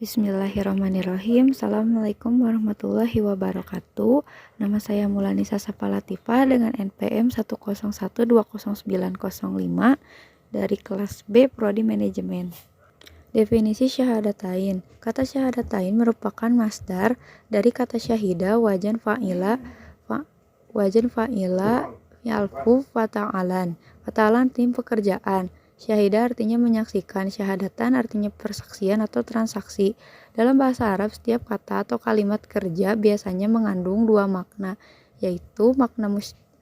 Bismillahirrahmanirrahim. Assalamualaikum warahmatullahi wabarakatuh. Nama saya Mulanisa Sapalatifah dengan NPM 101209005 dari kelas B Prodi Manajemen. Definisi syahadatain. Kata syahadatain merupakan masdar dari kata syahida wajan fa'ila yalfu fata'alan. Fata'alan tim pekerjaan. Syahida artinya menyaksikan, syahadatan artinya persaksian atau transaksi. Dalam bahasa Arab, setiap kata atau kalimat kerja biasanya mengandung dua makna, yaitu makna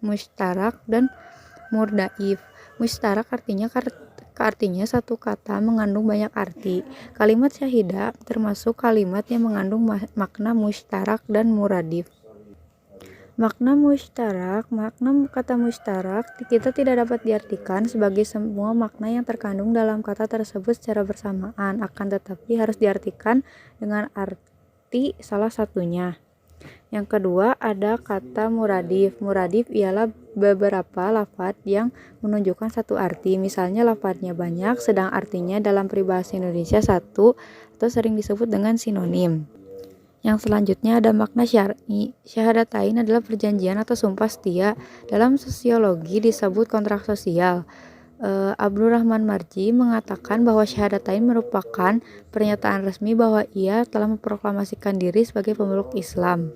mustarak dan murdaif. Mustarak artinya satu kata mengandung banyak arti. Kalimat syahida termasuk kalimat yang mengandung makna mustarak dan muradif. Makna kata mustarak kita tidak dapat diartikan sebagai semua makna yang terkandung dalam kata tersebut secara bersamaan, akan tetapi harus diartikan dengan arti salah satunya. Yang kedua ada kata muradif. Muradif ialah beberapa lafadz yang menunjukkan satu arti. Misalnya lafadznya banyak, sedang artinya dalam peribahasa Indonesia satu atau sering disebut dengan sinonim. Yang selanjutnya ada makna syar'i. Syahadatain adalah perjanjian atau sumpah setia. Dalam sosiologi disebut kontrak sosial. Abdurrahman Marji mengatakan bahwa syahadatain merupakan pernyataan resmi bahwa ia telah memproklamasikan diri sebagai pemeluk Islam.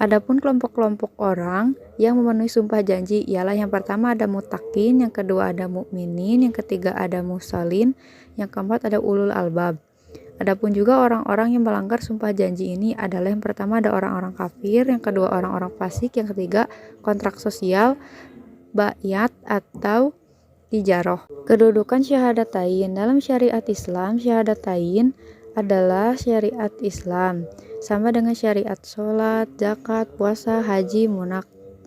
Adapun kelompok-kelompok orang yang memenuhi sumpah janji ialah yang pertama ada mutakin, yang kedua ada mukminin, yang ketiga ada musalin, yang keempat ada ulul albab. Adapun juga orang-orang yang melanggar sumpah janji ini adalah yang pertama ada orang-orang kafir, yang kedua orang-orang fasik, yang ketiga kontrak sosial, baiat atau ijaroh. Kedudukan syahadatain dalam syariat Islam, syahadatain adalah syariat Islam sama dengan syariat sholat, zakat, puasa, haji,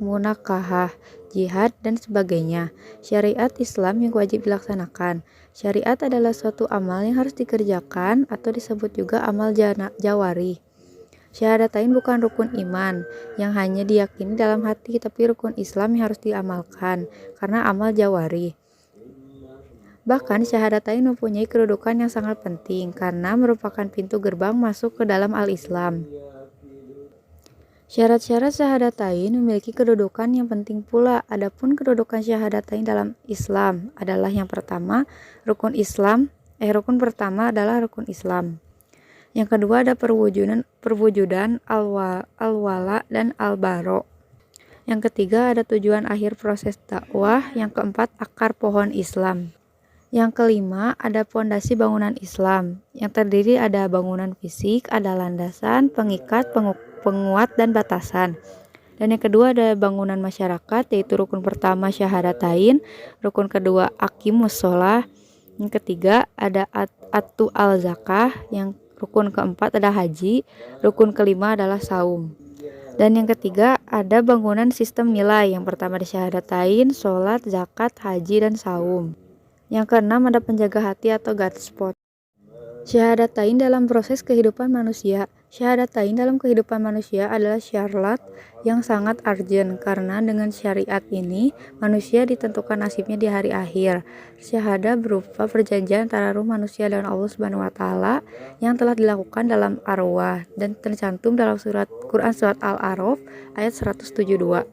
munakahah, jihad, dan sebagainya. Syariat Islam yang wajib dilaksanakan. Syariat adalah suatu amal yang harus dikerjakan atau disebut juga amal jawari. Syahadatain bukan rukun iman yang hanya diyakini dalam hati, tapi rukun Islam yang harus diamalkan karena amal jawari. Bahkan syahadatain mempunyai kedudukan yang sangat penting karena merupakan pintu gerbang masuk ke dalam al-Islam. Syarat-syarat syahadatain memiliki kedudukan yang penting pula. Adapun kedudukan syahadatain dalam Islam adalah yang pertama, rukun pertama adalah rukun Islam. Yang kedua ada perwujudan al-wala dan al-baro. Yang ketiga ada tujuan akhir proses dakwah. Yang keempat akar pohon Islam. Yang kelima ada pondasi bangunan Islam. Yang terdiri ada bangunan fisik, ada landasan, pengikat, penguat, dan batasan. Dan yang kedua ada bangunan masyarakat, yaitu rukun pertama syahadatain, rukun kedua aqimus sholah, yang ketiga ada atu al zakah, yang rukun keempat ada haji, rukun kelima adalah saum. Dan yang ketiga ada bangunan sistem nilai, yang pertama ada syahadatain, sholat, zakat, haji, dan saum. Yang keenam ada penjaga hati atau guard spot. Syahadatain dalam proses kehidupan manusia. Syahadatain dalam kehidupan manusia adalah syarat yang sangat urgent karena dengan syariat ini manusia ditentukan nasibnya di hari akhir. Syahadah berupa perjanjian antara ruh manusia dan Allah Subhanahu wa taala yang telah dilakukan dalam arwah dan tercantum dalam Quran surat Al-A'raf ayat 172.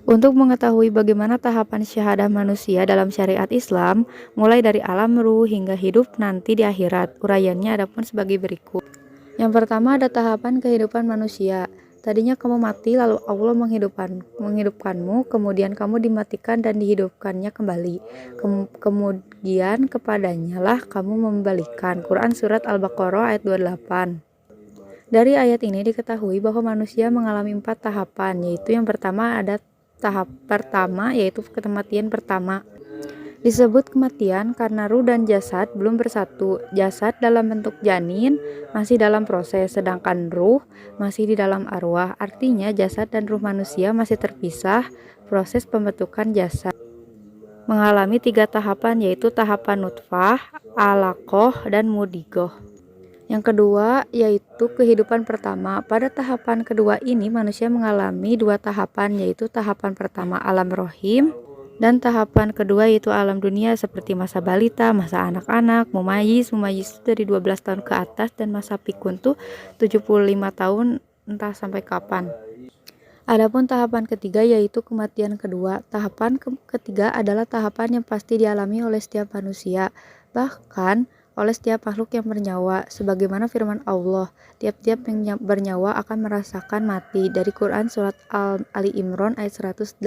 Untuk mengetahui bagaimana tahapan syahadah manusia dalam syariat Islam, mulai dari alam ruh hingga hidup nanti di akhirat, uraiannya adapun sebagai berikut. Yang pertama ada tahapan kehidupan manusia. Tadinya kamu mati lalu Allah menghidupkanmu, kemudian kamu dimatikan dan dihidupkannya kembali. Kemudian kepadanya lah kamu membalikan. Quran surat Al-Baqarah ayat 28. Dari ayat ini diketahui bahwa manusia mengalami 4 tahapan, yaitu yang pertama ada tahap pertama yaitu kematian pertama. Disebut kematian karena ruh dan jasad belum bersatu. Jasad dalam bentuk janin masih dalam proses, sedangkan ruh masih di dalam arwah. Artinya jasad dan ruh manusia masih terpisah. Proses pembentukan jasad mengalami 3 tahapan, yaitu tahapan nutfah, alaqah, dan mudigoh. Yang kedua yaitu kehidupan pertama. Pada tahapan kedua ini manusia mengalami 2 tahapan, yaitu tahapan pertama alam rohim Dan tahapan kedua yaitu alam dunia seperti masa balita, masa anak-anak, mumayyiz itu dari 12 tahun ke atas, dan masa pikun tuh 75 tahun entah sampai kapan. Adapun tahapan ketiga yaitu kematian kedua. Tahapan ketiga adalah tahapan yang pasti dialami oleh setiap manusia, bahkan oleh setiap makhluk yang bernyawa. Sebagaimana firman Allah, tiap-tiap yang bernyawa akan merasakan mati, dari Quran Surat Ali Imran ayat 185.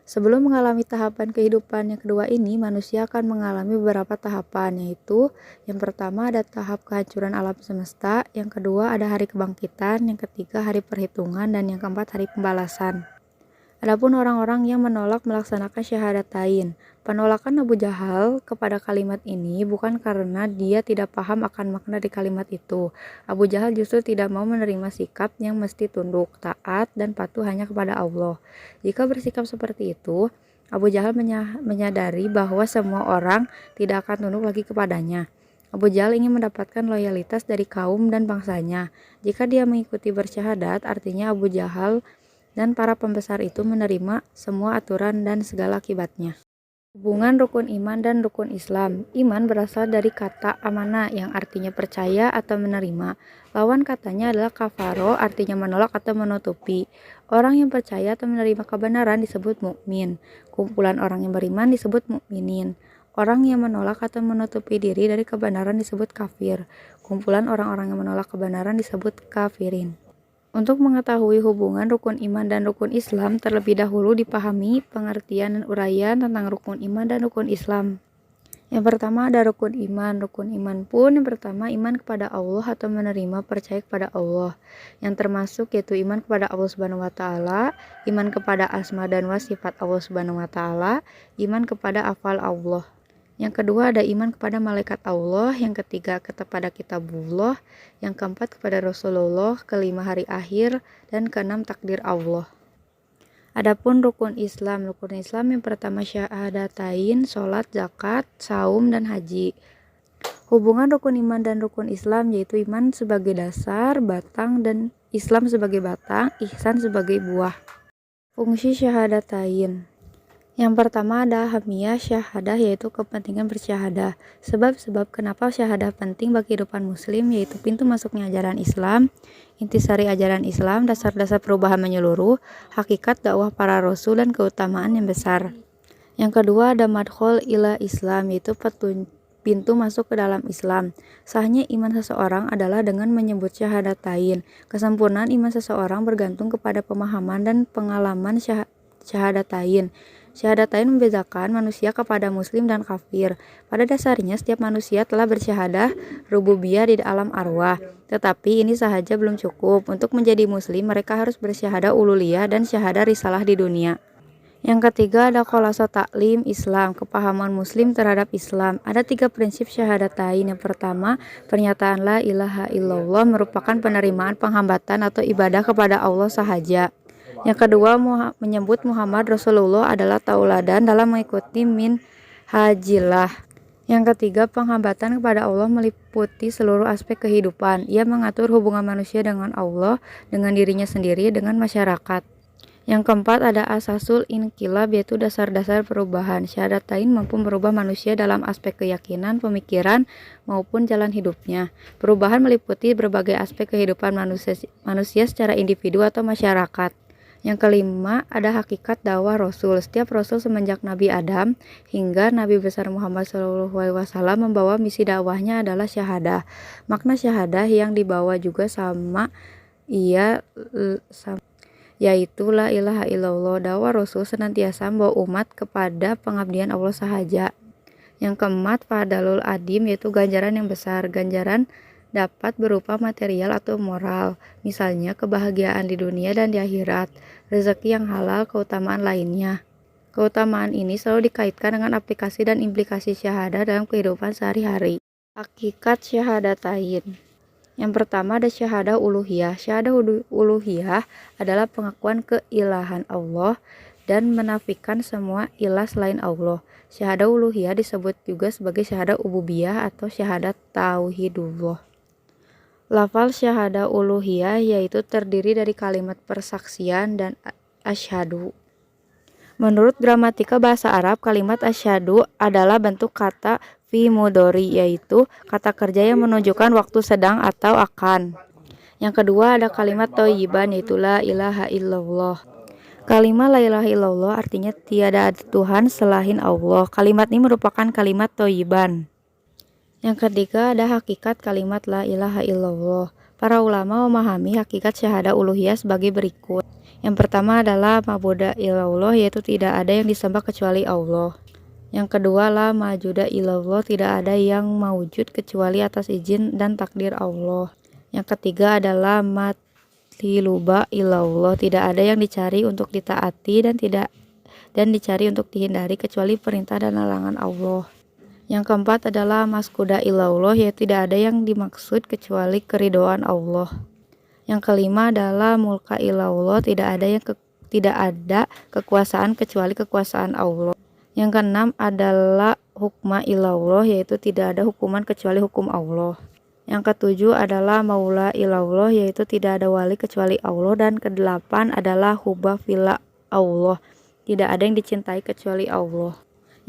Sebelum mengalami tahapan kehidupan yang kedua ini, manusia akan mengalami beberapa tahapan, yaitu yang pertama ada tahap kehancuran alam semesta, yang kedua ada hari kebangkitan, yang ketiga hari perhitungan, dan yang keempat hari pembalasan. Adapun orang-orang yang menolak melaksanakan syahadatain, penolakan Abu Jahal kepada kalimat ini bukan karena dia tidak paham akan makna di kalimat itu. Abu Jahal justru tidak mau menerima sikap yang mesti tunduk, taat, dan patuh hanya kepada Allah. Jika bersikap seperti itu, Abu Jahal menyadari bahwa semua orang tidak akan tunduk lagi kepadanya. Abu Jahal ingin mendapatkan loyalitas dari kaum dan bangsanya. Jika dia mengikuti bersyahadat, artinya Abu Jahal dan para pembesar itu menerima semua aturan dan segala akibatnya. Hubungan rukun iman dan rukun Islam. Iman berasal dari kata amana yang artinya percaya atau menerima. Lawan katanya adalah kafaro, artinya menolak atau menutupi. Orang yang percaya atau menerima kebenaran disebut mukmin. Kumpulan orang yang beriman disebut mukminin. Orang yang menolak atau menutupi diri dari kebenaran disebut kafir. Kumpulan orang-orang yang menolak kebenaran disebut kafirin. Untuk mengetahui hubungan rukun iman dan rukun Islam, terlebih dahulu dipahami pengertian dan uraian tentang rukun iman dan rukun Islam. Yang pertama ada rukun iman. Rukun iman pun yang pertama iman kepada Allah atau menerima percaya kepada Allah. Yang termasuk yaitu iman kepada Allah Subhanahu wa taala, iman kepada asma dan sifat Allah Subhanahu wa taala, iman kepada afal Allah. Yang kedua ada iman kepada malaikat Allah, yang ketiga kepada kitabullah, yang keempat kepada Rasulullah, kelima hari akhir, dan keenam takdir Allah. Adapun rukun Islam yang pertama syahadatain, sholat, zakat, saum, dan haji. Hubungan rukun iman dan rukun Islam yaitu iman sebagai dasar, batang, dan Islam sebagai batang, ihsan sebagai buah. Fungsi syahadatain. Yang pertama ada hamiyah syahadah, yaitu kepentingan bersyahadah. Sebab-sebab kenapa syahadah penting bagi kehidupan muslim yaitu pintu masuknya ajaran Islam, intisari ajaran Islam, dasar-dasar perubahan menyeluruh, hakikat dakwah para rasul, dan keutamaan yang besar. Yang kedua ada madkhol ila Islam, yaitu pintu masuk ke dalam Islam. Sahnya iman seseorang adalah dengan menyebut syahadatain. Kesempurnaan iman seseorang bergantung kepada pemahaman dan pengalaman syahadatain. Syahadatain membedakan manusia kepada muslim dan kafir. Pada dasarnya setiap manusia telah bersyahadah rububiyah di alam arwah. Tetapi ini sahaja belum cukup. Untuk menjadi muslim mereka harus bersyahadah uluhiyah dan syahadah risalah di dunia. Yang ketiga ada khulaso taklim Islam, kepahaman muslim terhadap Islam. Ada 3 prinsip syahadatain. Yang pertama, pernyataan la ilaha illallah merupakan penerimaan penghambatan atau ibadah kepada Allah sahaja. Yang kedua, menyebut Muhammad Rasulullah adalah tauladan dalam mengikuti minhajillah. Yang ketiga, penghambatan kepada Allah meliputi seluruh aspek kehidupan. Ia mengatur hubungan manusia dengan Allah, dengan dirinya sendiri, dengan masyarakat. Yang keempat ada asasul inqilab, yaitu dasar-dasar perubahan. Syahadatain mampu merubah manusia dalam aspek keyakinan, pemikiran, maupun jalan hidupnya. Perubahan meliputi berbagai aspek kehidupan manusia secara individu atau masyarakat. Yang kelima ada hakikat dakwah Rasul. Setiap Rasul semenjak Nabi Adam hingga Nabi besar Muhammad SAW membawa misi dakwahnya adalah syahadah. Makna syahadah yang dibawa juga sama, yaitu la ilaha illallah. Dakwah Rasul senantiasa membawa umat kepada pengabdian Allah sahaja. Yang keempat fadalul adim, yaitu ganjaran yang besar. Ganjaran dapat berupa material atau moral, misalnya kebahagiaan di dunia dan di akhirat, rezeki yang halal, keutamaan lainnya. Keutamaan ini selalu dikaitkan dengan aplikasi dan implikasi syahadah dalam kehidupan sehari-hari. Hakikat syahadatain. Yang pertama ada syahadah uluhiyah. Syahadah uluhiyah adalah pengakuan keilahan Allah dan menafikan semua ilah selain Allah. Syahadah uluhiyah disebut juga sebagai syahadah ububiyah atau syahadat tauhidullah. Lafal syahadah uluhiyah yaitu terdiri dari kalimat persaksian dan asyhadu. Menurut gramatika bahasa Arab, kalimat asyhadu adalah bentuk kata fi mudhari, yaitu kata kerja yang menunjukkan waktu sedang atau akan. Yang kedua ada kalimat thayyiban, yaitu la ilaha illallah. Kalimat la ilaha illallah artinya tiada ada Tuhan selain Allah. Kalimat ini merupakan kalimat thayyiban. Yang ketiga ada hakikat kalimat la ilaha illallah. Para ulama memahami hakikat syahadah uluhiyah sebagai berikut. Yang pertama adalah ma'buda illallah, yaitu tidak ada yang disembah kecuali Allah. Yang kedua la majuda illallah, tidak ada yang mawujud kecuali atas izin dan takdir Allah. Yang ketiga adalah matliluba illallah, tidak ada yang dicari untuk ditaati dan dicari untuk dihindari kecuali perintah dan larangan Allah. Yang keempat adalah maskuda illallah, yaitu tidak ada yang dimaksud kecuali keridhaan Allah. Yang kelima adalah mulka illallah, tidak ada kekuasaan kecuali kekuasaan Allah. Yang keenam adalah hukma illallah, yaitu tidak ada hukuman kecuali hukum Allah. Yang ketujuh adalah maula illallah, yaitu tidak ada wali kecuali Allah. Dan kedelapan adalah hubba fila Allah, tidak ada yang dicintai kecuali Allah.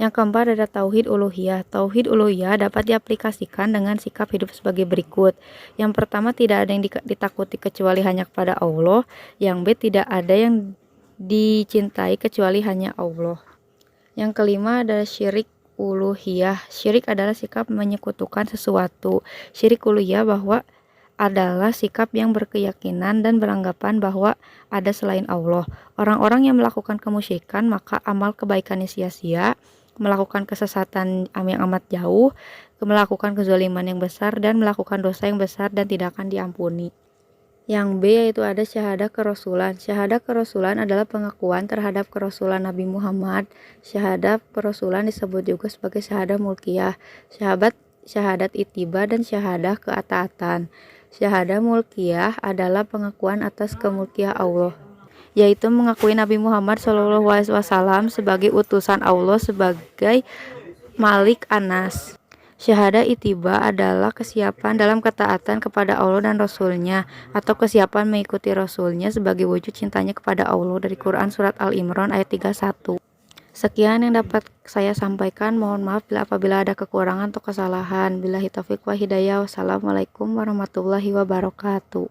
Yang keempat ada tauhid uluhiyah. Tauhid uluhiyah dapat diaplikasikan dengan sikap hidup sebagai berikut. Yang pertama, tidak ada yang ditakuti kecuali hanya kepada Allah. Yang B, tidak ada yang dicintai kecuali hanya Allah. Yang kelima adalah syirik uluhiyah. Syirik adalah sikap menyekutukan sesuatu. Syirik uluhiyah bahwa adalah sikap yang berkeyakinan dan beranggapan bahwa ada selain Allah. Orang-orang yang melakukan kemusyrikan, maka amal kebaikannya sia-sia, melakukan kesesatan yang amat jauh, melakukan kezaliman yang besar, dan melakukan dosa yang besar dan tidak akan diampuni. Yang B yaitu ada syahadah kerasulan. Syahadah kerasulan adalah pengakuan terhadap kerasulan Nabi Muhammad. Syahadah kerasulan disebut juga sebagai syahadah mulkiyah, syahadat ittiba, dan syahadah keataatan. Syahadah mulkiyah adalah pengakuan atas kemulkiah Allah, yaitu mengakui Nabi Muhammad SAW sebagai utusan Allah sebagai Malik Anas. Syahadah ittiba adalah kesiapan dalam ketaatan kepada Allah dan Rasulnya, atau kesiapan mengikuti Rasulnya sebagai wujud cintanya kepada Allah, dari Quran Surat Al-Imran ayat 31. Sekian yang dapat saya sampaikan. Mohon maaf apabila ada kekurangan atau kesalahan. Billahi taufiq wa hidayah. Wassalamualaikum warahmatullahi wabarakatuh.